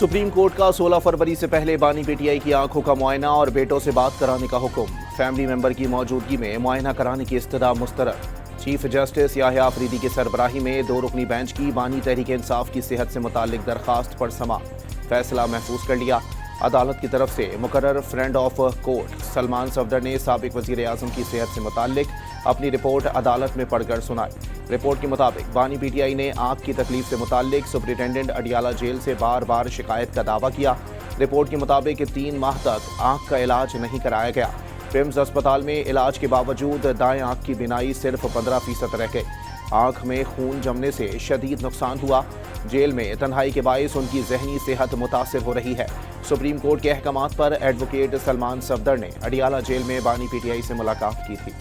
Supreme court का 16 फरवरी से पहले बानी पीटीआई की आंखों का मुआयना और बेटों से बात कराने का हुक्म। फैमिली मेंबर की मौजूदगी में मुआयना कराने की इस्तदा मुस्तरद। चीफ जस्टिस याहिया अफरीदी की सरबराही में 2 रुकनी बेंच की बानी तहरीक इंसाफ की सेहत से मुतालिक दरखास्त पर समाअत। फैसला महफूज कर लिया। अदालत की तरफ से मुकर्रर friend of court Salman Safdar ने साबिक वजीर आजम की सेहत से मुतालिक अपनी रिपोर्ट अदालत में पढ़कर सुनाई। रिपोर्ट के मुताबिक बानी पीटीआई ने आंख की तकलीफ से मुतालिक सुप्रिंटेंडेंट अडियाला जेल से बार बार शिकायत का दावा किया। रिपोर्ट के मुताबिक 3 माह तक आंख का इलाज नहीं कराया गया। पिम्स अस्पताल में इलाज के बावजूद दाएं आंख की बिनाई सिर्फ 15% रह गई। आंख में खून जमने से शदीद नुकसान हुआ। जेल में तन्हाई के बायस उनकी जहनी सेहत मुतासिर हो रही है। सुप्रीम कोर्ट के अहकामात पर एडवोकेट सलमान सफदर ने अडियाला जेल में बानी पीटीआई से मुलाकात की थी।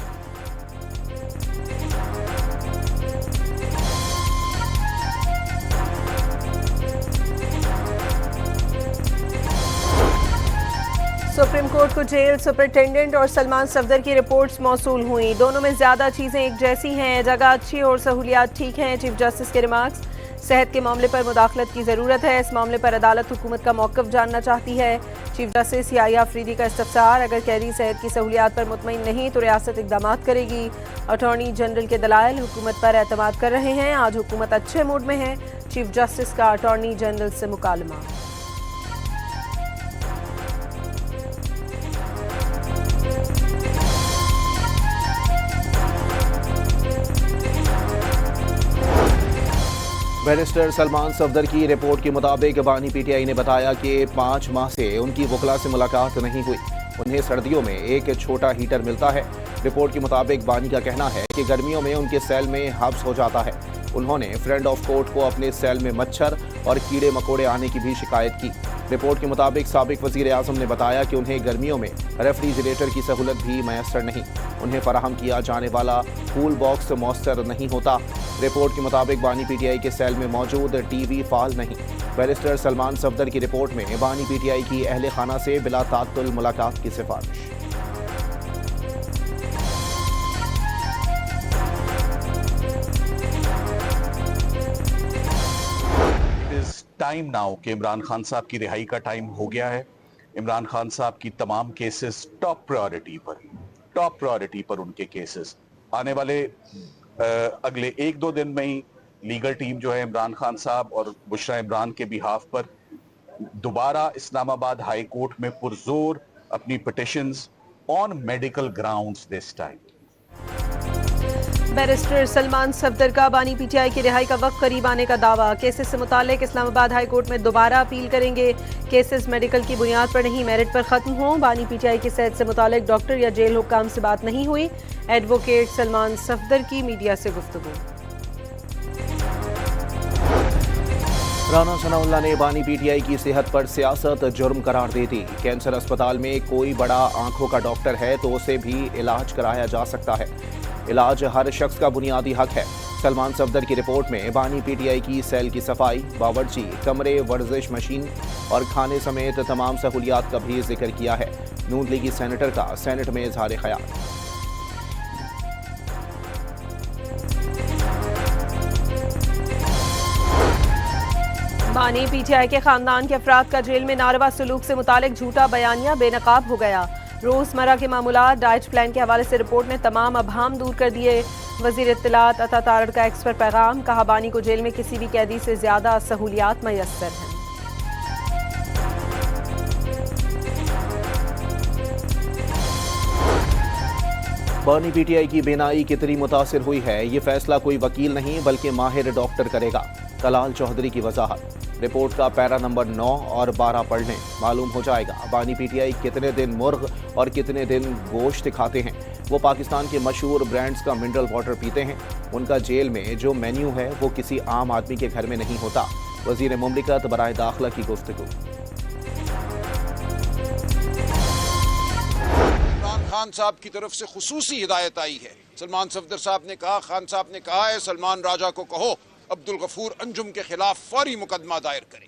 सुप्रीम कोर्ट को जेल सुपरिटेंडेंट और सलमान सफदर की रिपोर्ट्स मौसूल हुई। दोनों में ज्यादा चीजें एक जैसी हैं, जगह अच्छी और सहूलियात ठीक हैं। चीफ जस्टिस के रिमार्क्स, सेहत के मामले पर मुदाखलत की जरूरत है। इस मामले पर अदालत हुकूमत का मौक़िफ़ जानना चाहती है। चीफ जस्टिस याहिया अफरीदी का इस्तफसार, अगर कैदी सेहत की सहूलियात पर मुतमईन नहीं तो रियासत इक़दाम करेगी। अटॉर्नी जनरल के दलाइल हुकूमत पर एतमाद कर रहे हैं। आज हुकूमत अच्छे मूड में है। चीफ जस्टिस का अटॉर्नी जनरल से मुकालमा। बैरिस्टर सलमान सफदर की रिपोर्ट के मुताबिक बानी पीटीआई ने बताया कि 5 माह से उनकी वकला से मुलाकात नहीं हुई। उन्हें सर्दियों में एक छोटा हीटर मिलता है। रिपोर्ट के मुताबिक बानी का कहना है कि गर्मियों में उनके सेल में हब्स हो जाता है। उन्होंने फ्रेंड ऑफ कोर्ट को अपने सेल में मच्छर और कीड़े मकोड़े आने की भी शिकायत की। रिपोर्ट के मुताबिक साबिक वजीर आजम ने बताया कि उन्हें गर्मियों में रेफ्रिजरेटर की सहूलत भी मैसर नहीं। उन्हें फराहम किया जाने वाला कूल बॉक्स मौसर नहीं होता। रिपोर्ट के मुताबिक बानी पीटीआई के सेल में मौजूद टीवी फाल नहीं। बैरिस्टर सलमान सफदर की रिपोर्ट में बानी पीटीआई की अहले खाना से बिला तात्तुल मुलाकात की सिफारिश। टाइम नाउ कि इमरान खान साहब की रिहाई का टाइम हो गया है। इमरान खान साहब की तमाम केसेस टॉप प्रायोरिटी पर उनके केसेस आने वाले अगले 1-2 दिन में ही लीगल टीम जो है इमरान खान साहब और बुशरा इमरान के बिहाफ पर दोबारा इस्लामाबाद हाई कोर्ट में पुरजोर अपनी petitions on medical grounds this time. Barrister Salman Safdar का बानी पीटीआई की रिहाई का वक्त करीब आने का दावा। केसेस से मुतालिक इस्लामाबाद हाई कोर्ट में दोबारा अपील करेंगे। केसेस मेडिकल की बुनियाद पर नहीं, मेरिट पर खत्म हो। बानी पीटीआई की सेहत से मुतालिक डॉक्टर या जेल हुक्काम से बात नहीं हुई। एडवोकेट सलमान सफदर की मीडिया से गुफ्तगू। राना सनाउल्लाह ने बानी पीटीआई की सेहत पर सियासत जुर्म करार दे दी। कैंसर अस्पताल में कोई बड़ा आंखों का डॉक्टर है तो उसे भी इलाज कराया जा सकता है। इलाज हर शख्स का बुनियादी हक है। सलमान सफदर की रिपोर्ट में बानी पीटीआई की सेल की सफाई, बावर्ची कमरे, वर्जिश मशीन और खाने समेत तमाम सहूलियात का भी जिक्र किया है। नून लीगी सेनेटर का सेनेट में इजहार ख्याल। बानी पीटीआई के खानदान के अफराद का जेल में नारवा सलूक से मुतालिक झूठा बयानिया बेनकाब हो गया। रोजमर्रा के मामूलात, डाइट प्लान के हवाले से रिपोर्ट ने तमाम अबहाम दूर कर दिए। वजीर इत्तलात अता तारड़ का एक्स पर पैगाम, कहा बानी को जेल में किसी भी कैदी से ज्यादा सहूलियात मैसर हैं। बानी पीटीआई की बेनाई कितनी मुतासिर हुई है, ये फैसला कोई वकील नहीं बल्कि माहिर डॉक्टर करेगा। तलाल चौधरी की वजाहत। रिपोर्ट का पैरा नंबर 9 और 12 पढ़ने मालूम हो जाएगा बानी पीटीआई कितने दिन मुर्ग और कितने दिन गोश्त खाते हैं। वो पाकिस्तान के मशहूर ब्रांड्स का मिनरल वाटर पीते हैं। उनका जेल में जो मेन्यू है वो किसी आम आदमी के घर में नहीं होता। वजीर मुमलिकत बराए दाखिला की गुफ्तगू। इमरान खान साहब की तरफ से खुसूसी हिदायत आई है। सलमान सफदर साहब ने कहा, खान साहब ने कहा है सलमान राजा को कहो अब्दुल गफूर अंजुम के खिलाफ फौरी मुकदमा दायर करें।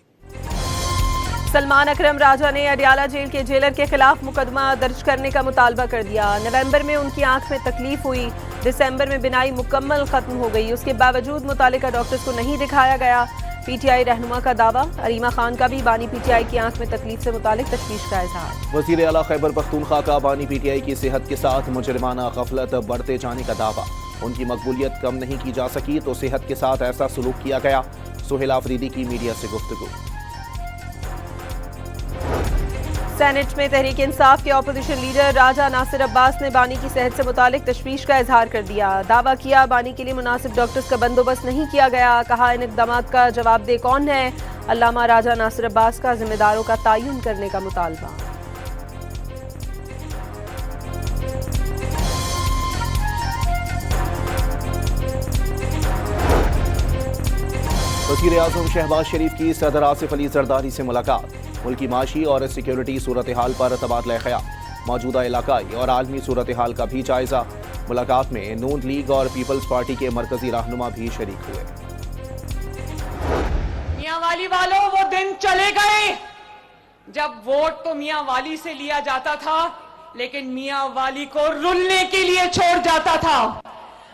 सलमान अकरम राजा ने अडियाला जेल के जेलर के खिलाफ मुकदमा दर्ज करने का मुतालबा कर दिया। नवंबर में उनकी आंख में तकलीफ हुई, दिसंबर में बिनाई मुकम्मल खत्म हो गई। उसके बावजूद मुतालिका डॉक्टर्स को नहीं दिखाया गया। पीटीआई रहनुमा का दावा, अरीमा खान का भी बानी पीटीआई की आंख में तकलीफ से मुतालिक तशवीश का इजहार। वज़ीर आला खैबर पख्तूनख्वा का बानी पीटीआई की सेहत के साथ मुजरिमाना गफलत बढ़ते जाने का दावा, उनकी मकबूलियत कम नहीं की जा सकी तो सेहत के साथ ऐसा सलूक किया गया। सुहेल आफरीदी की मीडिया से गुफ्तगू। सेनेट में तहरीक इंसाफ के अपोजिशन लीडर राजा नासिर अब्बास ने बानी की सेहत से मुतालिक तशवीश का इजहार कर दिया। दावा किया बानी के लिए मुनासिब डॉक्टर्स का बंदोबस्त नहीं किया गया। कहा इन इक़दामात का जवाबदेह कौन है। अल्लामा राजा नासिर अब्बास का जिम्मेदारों का तयन करने का मुतालबा। वज़ीर आज़म शहबाज शरीफ की सदर आसिफ अली जरदारी से मुलाकात, मुल्की माशी और सिक्योरिटी सूरत हाल पर तबादला ख्याल, मौजूदा इलाकाई और आलमी सूरत हाल का भी जायजा। मुलाकात में नून लीग और पीपल्स पार्टी के मरकजी रहनुमा भी शरीक हुए। मियां वाली वालों, वो दिन चले गए जब वोट तो मियां वाली से लिया जाता था लेकिन मियां वाली को रुलने के लिए छोड़ जाता था।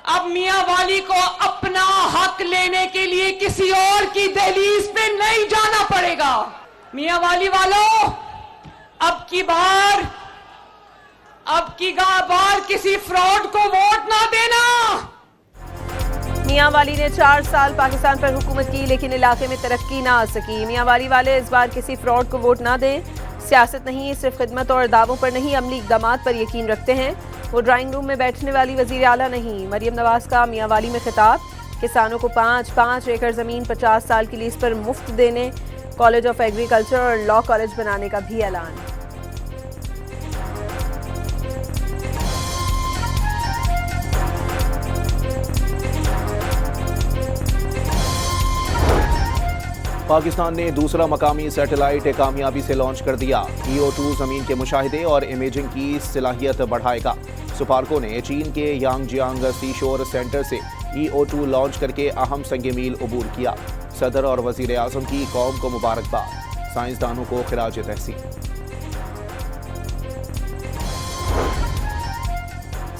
अब मियां वाली को अपना हक लेने के लिए किसी और की दहलीज पे नहीं जाना पड़ेगा। मियां वाली वालों, अब की बार किसी फ्रॉड को वोट ना देना। मियां वाली ने 4 साल पाकिस्तान पर हुकूमत की लेकिन इलाके में तरक्की ना आ सकी। मियां वाली वाले इस बार किसी फ्रॉड को वोट ना दें। सियासत नहीं, सिर्फ खिदमत और दावों पर नहीं, अमली इक़दामात पर यकीन रखते हैं। वो ड्राइंग रूम में बैठने वाली वज़ीर आला नहीं। मरियम नवाज का मियां वाली में खिताब, किसानों को 5-5 एकड़ ज़मीन 50 साल की लीज पर मुफ्त देने, कॉलेज ऑफ एग्रीकल्चर और लॉ कॉलेज बनाने का भी ऐलान। पाकिस्तान ने दूसरा मकामी सैटेलाइट कामयाबी से लॉन्च कर दिया। EO2 जमीन के मुशाहिदे और इमेजिंग की सलाहियत बढ़ाएगा। सुपार्को ने चीन के यांगजियांग सीशोर सेंटर से EO2 लॉन्च करके अहम संग मील अबूर किया। सदर और वजीर आजम की कौम को मुबारकबाद, साइंसदानों को खिराज तहसीन।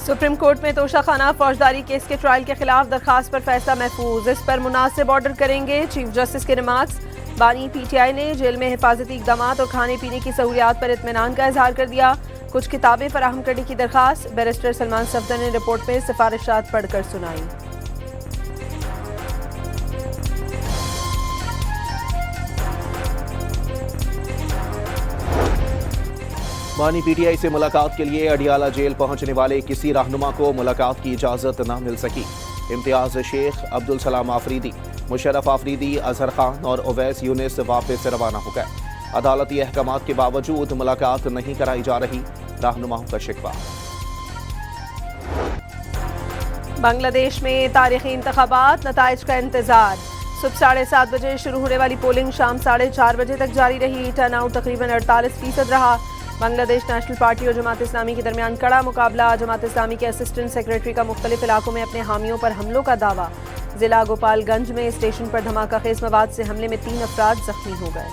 सुप्रीम कोर्ट में तोशाखाना फौजदारी केस के ट्रायल के खिलाफ दरखास्त पर फैसला महफूज, इस पर मुनासिब ऑर्डर करेंगे चीफ जस्टिस के रिमार्क्स। बानी पीटीआई ने जेल में हिफाजती इक़दामात और खाने पीने की सहूलियात पर इत्मीनान का इजहार कर दिया। कुछ किताबें फराहम करने की दरखास्त, बैरिस्टर सलमान सफदर ने रिपोर्ट में सिफारिशात पढ़कर सुनाई। बानी पीटीआई से मुलाकात के लिए अडियाला जेल पहुंचने वाले किसी रहनुमा को मुलाकात की इजाजत न मिल सकी। इम्तियाज शेख, अब्दुल सलाम आफरीदी, मुशर्रफ आफरीदी, अजहर खान और उवैस यूनिस वापस रवाना हो गए। अदालती अहकामात के बावजूद मुलाकात नहीं कराई जा रही, रहनुमाओं का शिकवा। बांग्लादेश में तारीखी इंतखाबात, नताइज का इंतजार। सुबह 7:30 बजे शुरू होने वाली पोलिंग शाम 4:30 बजे तक जारी रही। टर्नआउट तकरीबन 48% रहा। बांग्लादेश नेशनल पार्टी और जमात इस्लामी के दरमियान कड़ा मुकाबला। जमात इस्लामी के असिस्टेंट सेक्रेटरी का मुख्तलिफ इलाकों में अपने हामियों पर हमलों का दावा। जिला गोपालगंज में स्टेशन पर धमाका खेज मवाद से हमले में 3 अफराद जख्मी हो गए।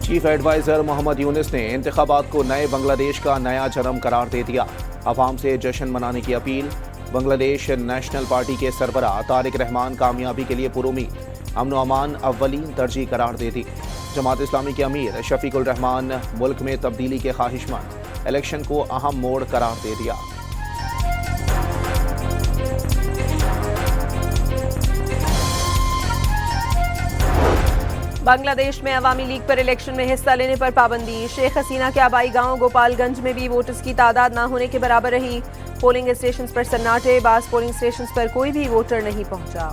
चीफ एडवाइजर मोहम्मद यूनिस ने इंतखाबात को नए बांग्लादेश का नया जन्म करार दे दिया। अवाम से जश्न मनाने की अपील। बांग्लादेश नेशनल पार्टी के सरबराह तारिक रहमान कामयाबी के लिए पुरुमीद, अमन व अमान अव्वलीन तरजीह करार दे दी। जमात इस्लामी के अमीर शफीकुल रहमान मुल्क में तब्दीली के ख्वाहिशमंद, इलेक्शन को अहम मोड़ करार दे दिया। बांग्लादेश में अवामी लीग पर इलेक्शन में हिस्सा लेने पर पाबंदी। शेख हसीना के आबाई गांव गोपालगंज में भी वोटर्स की तादाद न होने के बराबर रही। पोलिंग स्टेशन पर सन्नाटे, बास पोलिंग स्टेशन पर कोई भी वोटर नहीं पहुंचा।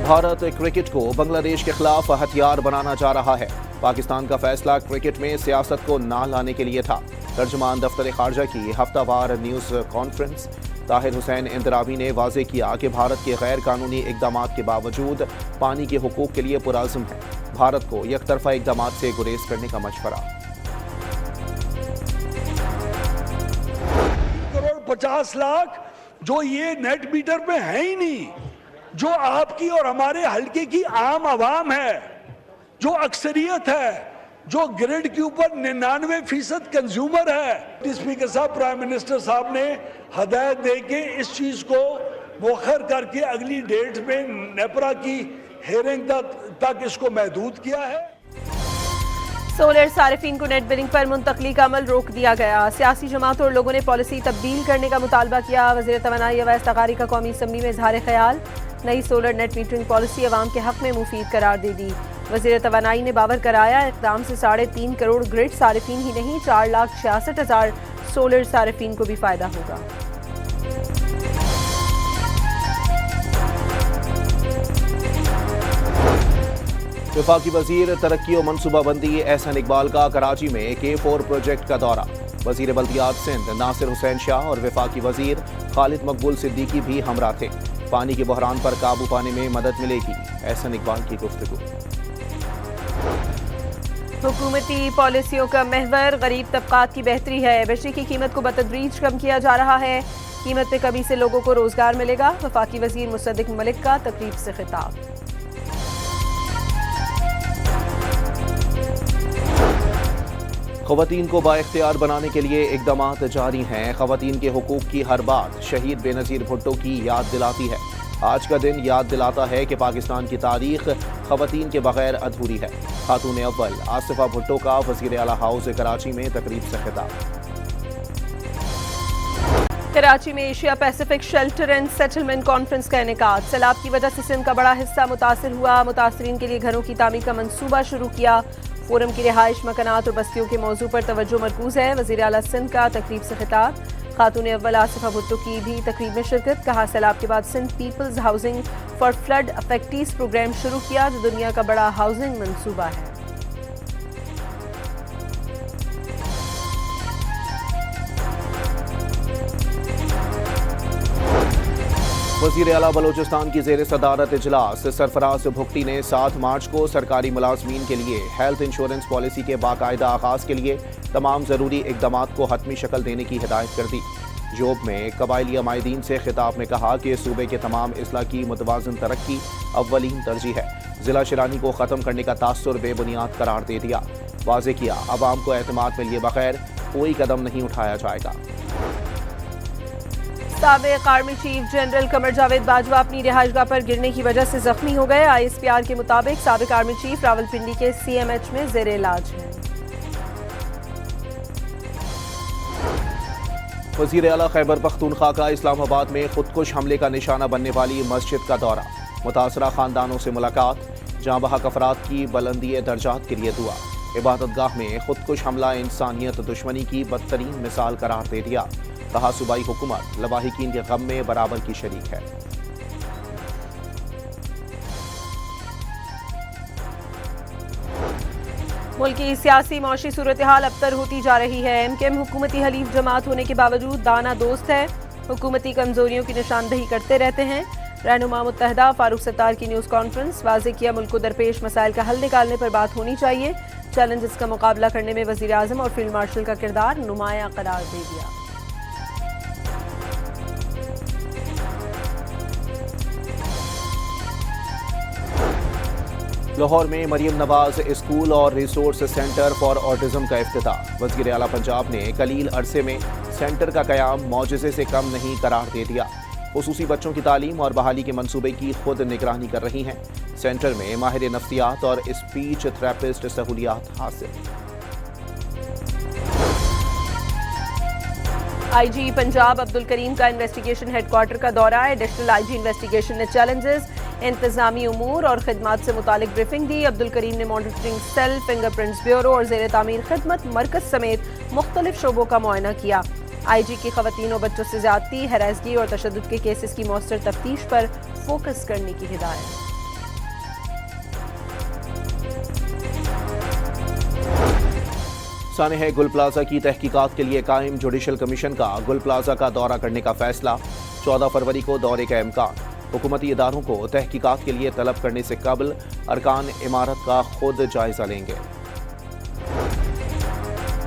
भारत क्रिकेट को बांग्लादेश के खिलाफ हथियार बनाना चाह रहा है। पाकिस्तान का फैसला क्रिकेट में सियासत को ना लाने के लिए था। तर्जुमान दफ्तर खारजा की हफ्तावार न्यूज कॉन्फ्रेंस ताहिर हुसैन इंदरावी ने वाजे किया कि भारत के गैर कानूनी इकदामात के बावजूद पानी के हुकूक के लिए पुराज़म है। भारत को यकतरफा इकदामात से गुरेज करने का मशवरा। 1,50,00,000 जो ये नेट मीटर पे है ही नहीं, जो आपकी और हमारे हल्के की आम आवाम है, जो अक्सरियत है, जो ग्रिड के ऊपर 99% कंज्यूमर है, स्पीकर साहब, प्राइम मिनिस्टर साहब ने हदायत दे के इस चीज को मुअख्खर करके अगली डेट में नेपरा की हेयरिंग तक इसको महदूद किया है। सोलर सारिफीन को नेट बिलिंग पर मुंतकली का अमल रोक दिया गया। सियासी जमात और लोगों ने पॉलिसी तब्दील करने का मुतालबा किया। वज़ीर तवानाई अवैस तगारी का कौमी असम्बली में इजहार ख्याल। नई सोलर नेट मीटरिंग पॉलिसी अवाम के हक में मुफीद करार दे दी। वज़ीर तवानाई ने बावर कराया, इक़दाम से 3.5 करोड़ ग्रिड सारिफीन ही नहीं 4,66,000 सोलर सारिफीन को भी फायदा होगा। वफाकी वजीर तरक्की और मनसूबाबंदी एहसन इकबाल का कराची में K4 प्रोजेक्ट का दौरा। वजीर बल्दियात सिंध नासिर हुसैन शाह और वफाकी वजीर खालिद मकबूल सिद्दीकी भी हमरा थे। पानी के बहरान पर काबू पाने में मदद मिलेगी, एहसन इकबाल की गुफ्तगू। हुकूमती पॉलिसियों का महवर गरीब तबकात की बेहतरी है। बिजली की कीमत को बतदरीज कम किया जा रहा है। कीमत में कमी से लोगों को रोजगार मिलेगा। वफाकी वजीर मुसद्दिक मलिक का तकरीब से खिताब। ख़वातीन को बाइख्तियार बनाने के लिए इक़दामात जारी हैं। ख़वातीन के हुकूक की हर बात शहीद बेनज़ीर भुट्टो की याद दिलाती है। आज का दिन याद दिलाता है कि पाकिस्तान की तारीख ख़वातीन के बगैर अधूरी है। खातून अव्वल आसिफा भुट्टो का वज़ीर आला हाउस कराची में तकरीब से खिताब। कराची में Asia Pacific shelter and settlement conference का इनेकाद। सैलाब की वजह से सिंध का बड़ा हिस्सा मुतासिर हुआ। मुतासरीन के लिए घरों की तामीर का मंसूबा शुरू किया। फोरम की रिहाइश, मकानात और बस्तियों के मौजू पर तवज्जो मरकूज है। वज़ीर आला सिंध का तकरीब से खिताब। खातून अव्वल आसिफा भुट्टो की भी तकरीब में शिरकत। कहा, सैलाब के बाद Sindh people's housing for flood affectees programme शुरू किया, जो दुनिया का बड़ा हाउसिंग मंसूबा है। वज़ीर आला बलोचिस्तान की ज़ेर सदारत इजलास। सरफराज भुगटी ने 7 मार्च को सरकारी मुलाजमीन के लिए हेल्थ इंश्योरेंस पॉलिसी के बाकायदा आगाज़ के लिए तमाम ज़रूरी इक़दामात को हतमी शक्ल देने की हिदायत कर दी। जोब में कबायली अमायदीन से खिताब में कहा कि सूबे के तमाम अजला की मुतवाज़न तरक्की अव्वलीन तरजीह है। ज़िला शिरानी को ख़त्म करने का तासुर बेबुनियाद करार दे दिया। वाज़े किया, अवाम को एतमाद में लिए बगैर कोई कदम नहीं उठाया जाएगा। साबिक़ army chief general Qamar Javed Bajwa अपनी रिहाइशगाह पर गिरने की वजह से जख्मी हो गए। ISPR के मुताबिक साबिक़ आर्मी चीफ रावलपिंडी के CMH में ज़ेर इलाज है। वज़ीर आला खैबर पख्तूनख्वा का इस्लामाबाद में खुदकुश हमले का निशाना बनने वाली मस्जिद का दौरा। मुतासरा खानदानों से मुलाकात। जहाँ बहक अफराद की बुलंदी दर्जात के लिए दुआ। इबादतगाह में खुदकुश हमला इंसानियत दुश्मनी की बदतरीन मिसाल करार दे दिया। कहा, सूबाई हुकूमत लवाहिकीन के गम में बराबर की शरीक है। मुल्क की सियासी मौशी सूरत हाल अबतर होती जा रही है। MKM हुकूमती हलीफ जमात होने के बावजूद दाना दोस्त है। हुकूमती कमजोरियों की निशानदही करते रहते हैं। रहनुमा मुत्तहदा फारूक सत्तार की न्यूज़ कॉन्फ्रेंस। वाज़े किया, मुल्क को दरपेश मसाइल का हल निकालने पर बात होनी चाहिए। चैलेंजेस का मुकाबला करने में वज़ीर आज़म और फील्ड मार्शल का किरदार नुमाया करार दे दिया। लाहौर में मरियम नवाज स्कूल और रिसोर्स सेंटर फॉर ऑटिज्म का इफ्तिताह। वज़ीर आला पंजाब ने कलील अरसे में सेंटर का क़याम मौजज़े से कम नहीं करार दे दिया। खुसूसी बच्चों की तालीम और बहाली के मंसूबे की खुद निगरानी कर रही हैं। सेंटर में माहिर नफ्सियात और स्पीच थेरेपिस्ट सहूलियात हासिल। IG पंजाब अब्दुल करीम का इन्वेस्टिगेशन हेडक्वार्टर का दौरा है। एडिशनल IG इन्वेस्टिगेशन ने चैलेंजेस, इंतजामी उमूर और खिदमात से मुतालिक ब्रीफिंग दी। अब्दुल करीम ने मॉनिटरिंग सेल, फिंगरप्रिंट्स ब्यूरो और ज़ेर तामीर खिदमत मरकज समेत मुख्तलिफ शोबों का मुआयना किया। IG की खवातीन और बच्चों से ज्यादती, हरासगी और तशद्दुद के केसेस की मौसर तफ्तीश पर फोकस करने की हिदायत। सानेह गुल प्लाजा की तहकीकात के लिए कायम जुडिशल कमीशन का गुल प्लाजा का दौरा करने का फैसला। 14 फरवरी को दौरे का इम्कान। हुकूमती इदारों को तहकीकात के लिए तलब करने से कबल अरकान इमारत का खुद जायजा लेंगे।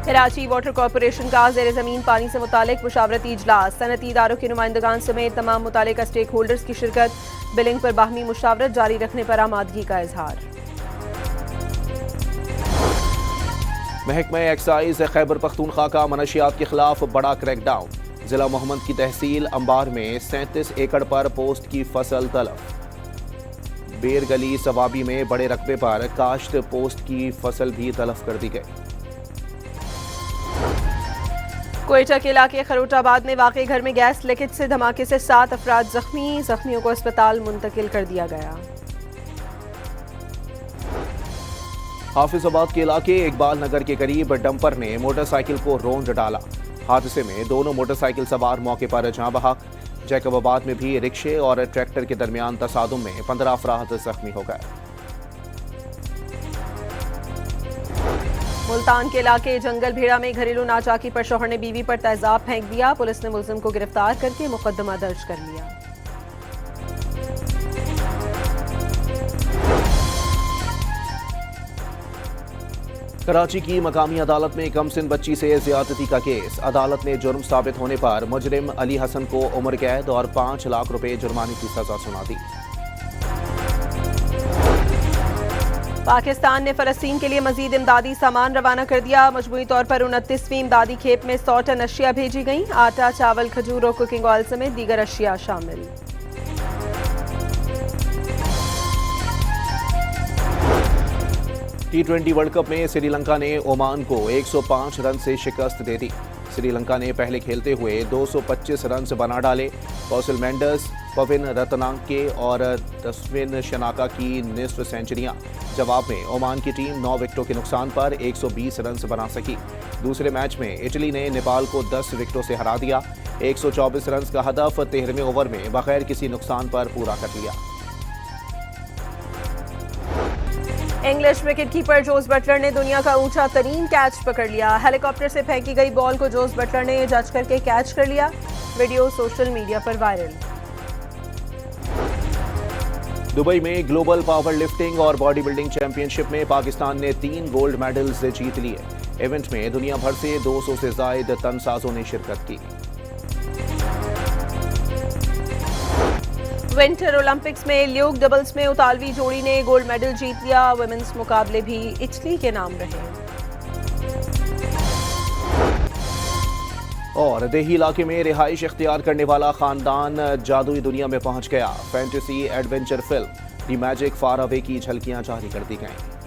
कराची वाटर कॉरपोरेशन का ज़ेर ज़मीन पानी से मुतालिक मुशावरती इजलास। सनती इदारों के नुमाइंदगान समेत तमाम मुतालिका स्टेक होल्डर्स की शिरकत। बिलिंग पर बाहमी मुशावरत जारी रखने पर आमादगी का इजहार। महकमा एक्साइज खैबर पख्तूनख्वा का मनशियात के खिलाफ बड़ा क्रैकडाउन। जिला मोहम्मद की तहसील अंबार में 37 एकड़ पर पोस्ट की फसल तलफ। बेरगली सवाबी में बड़े रकबे पर काश्त पोस्ट की फसल भी तलफ कर दी गई। क्वेटा के इलाके खरोटाबाद में वाक़ई घर में गैस लीकेज से धमाके से 7 अफराद जख्मी। जख्मियों को अस्पताल मुंतकिल कर दिया गया। हाफिजाबाद के इलाके इकबाल नगर के करीब डंपर ने मोटरसाइकिल को रौंद डाला। हादसे में दोनों मोटरसाइकिल सवार मौके पर जाँ बहक। जैकबाबाद में भी रिक्शे और ट्रैक्टर के दरमियान तसादुम में 15 अफराद जख्मी हो गए। मुल्तान के इलाके जंगल भेड़ा में घरेलू नाचाकी पर शौहर ने बीवी पर तेजाब फेंक दिया। पुलिस ने मुलजिम को गिरफ्तार करके मुकदमा दर्ज कर लिया। कराची की मकामी अदालत में कमसिन बच्ची से ज्यादती का केस। अदालत ने जुर्म साबित होने पर मुजरिम अली हसन को उम्र कैद और 5 लाख रुपए जुर्माने की सजा सुना दी। पाकिस्तान ने फलस्तीन के लिए मजीद इमदादी सामान रवाना कर दिया। मजमूई तौर पर 29वीं इमदादी खेप में 100 टन अशिया भेजी गई। आटा, चावल, खजूर और कुकिंग ऑयल समेत दीगर अशिया शामिल। T20 वर्ल्ड कप में श्रीलंका ने ओमान को 105 रन से शिकस्त दे दी। श्रीलंका ने पहले खेलते हुए 225 रन बना डाले। कौशल मेंडस, पविन रतनांके और तस्विन शनाका की निस्फ सेंचुरियां। जवाब में ओमान की टीम 9 विकेटों के नुकसान पर 120 रन बना सकी। दूसरे मैच में इटली ने नेपाल को 10 विकेटों से हरा दिया। 124 रन का हदफ 13वें ओवर में बगैर किसी नुकसान पर पूरा कर लिया। English wicket keeper Jos Buttler ने दुनिया का ऊंचा तरीन कैच पकड़ लिया। हेलीकॉप्टर से फेंकी गई बॉल को जोस बटलर ने जज करके कैच कर लिया। वीडियो सोशल मीडिया पर वायरल। दुबई में ग्लोबल पावर लिफ्टिंग और बॉडी बिल्डिंग चैंपियनशिप में पाकिस्तान ने 3 गोल्ड मेडल्स जीत लिए। इवेंट में दुनिया भर से 200 से ज्यादा तनसाजों ने शिरकत की। विंटर ओलंपिक्स में ल्यूक डबल्स में इतालवी जोड़ी ने गोल्ड मेडल जीत लिया। वुमेन्स मुकाबले भी इटली के नाम रहे। और देही इलाके में रिहाइश इख्तियार करने वाला खानदान जादुई दुनिया में पहुंच गया। Fantasy adventure film the magic far away की झलकियां जारी कर दी गईं।